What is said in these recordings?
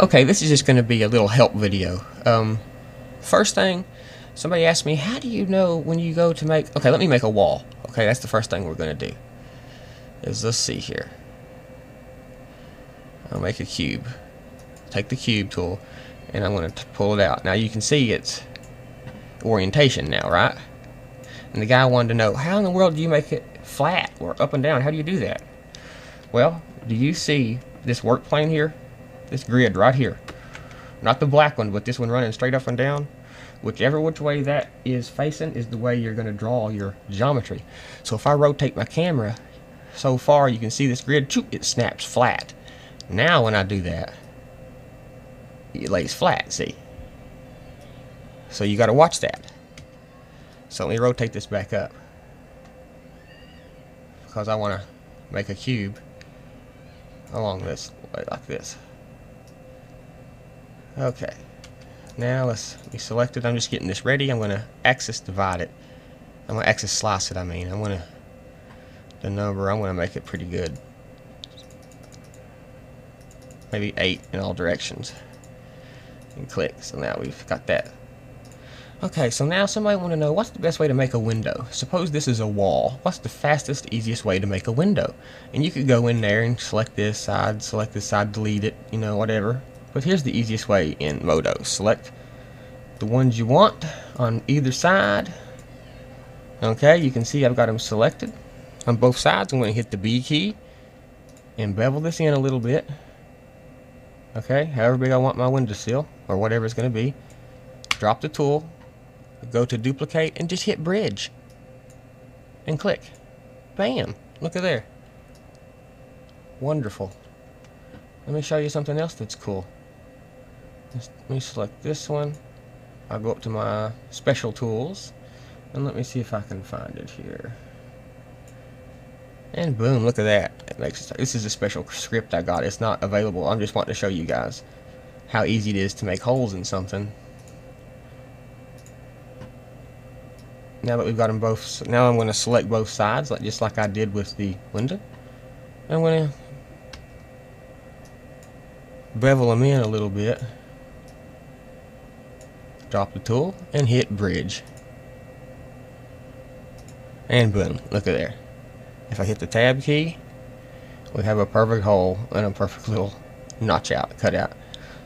Okay, this is just going to be a little help video. First thing, somebody asked me, how do you know when you go to make... Okay, let me make a wall. Okay, that's the first thing we're going to do. Let's see here. I'll make a cube. Take the cube tool, and I'm going to pull it out. Now you can see it's orientation now, right? And the guy wanted to know, how in the world do you make it flat or up and down? How do you do that? Well, do you see this work plane here? This grid right here. Not the black one, but this one running straight up and down. Whichever which way that is facing is the way you're going to draw your geometry. So if I rotate my camera so far, you can see this grid, it snaps flat. Now when I do that, it lays flat, see? So you got to watch that. So let me rotate this back up, because I want to make a cube along this way like this. Okay, now let's be selected. I'm just getting this ready. I'm going to axis divide it. I'm going to axis slice it, I mean. I'm going to, the number, I'm going to make it pretty good. Maybe 8 in all directions. And click. So now we've got that. Okay, so now somebody want to know, what's the best way to make a window? Suppose this is a wall. What's the fastest, easiest way to make a window? And you could go in there and select this side, delete it, you know, whatever. But here's the easiest way in Modo. Select the ones you want on either side. Okay, you can see I've got them selected on both sides. I'm going to hit the B key and bevel this in a little bit. Okay, however big I want my windowsill, or whatever it's going to be. Drop the tool, go to duplicate, and just hit bridge. And click. Bam! Look at there. Wonderful. Let me show you something else that's cool. Let me select this one. I'll go up to my special tools, and let me see if I can find it here. And boom, look at that. It makes, this is a special script I got. It's not available. I'm just wanting to show you guys how easy it is to make holes in something. Now that we've got them both, now I'm going to select both sides, just like I did with the window. I'm going to bevel them in a little bit. Drop the tool and hit bridge. And boom, look at there. If I hit the tab key, we have a perfect hole and a perfect little notch out, cut out.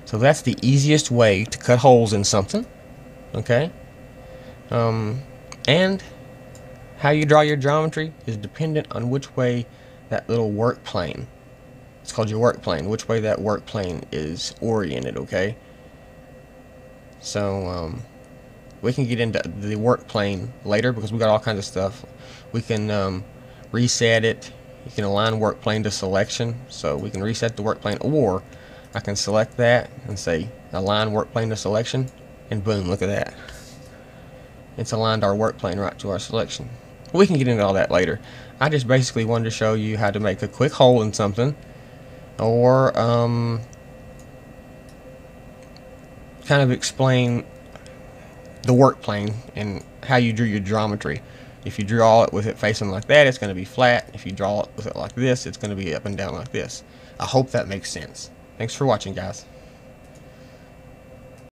So that's the easiest way to cut holes in something. Okay? And how you draw your geometry is dependent on which way that little work plane, it's called your work plane, which way that work plane is oriented, okay? So we can get into the work plane later because we got all kinds of stuff. We can reset it. You can align work plane to selection, so we can reset the work plane, or I can select that and say align work plane to selection, and boom, look at that. It's aligned our work plane right to our selection. We can get into all that later. I just basically wanted to show you how to make a quick hole in something, or kind of explain the work plane and how you drew your geometry. If you draw it with it facing like that, it's going to be flat. If you draw it with it like this, it's going to be up and down like this. I hope that makes sense. Thanks for watching, guys.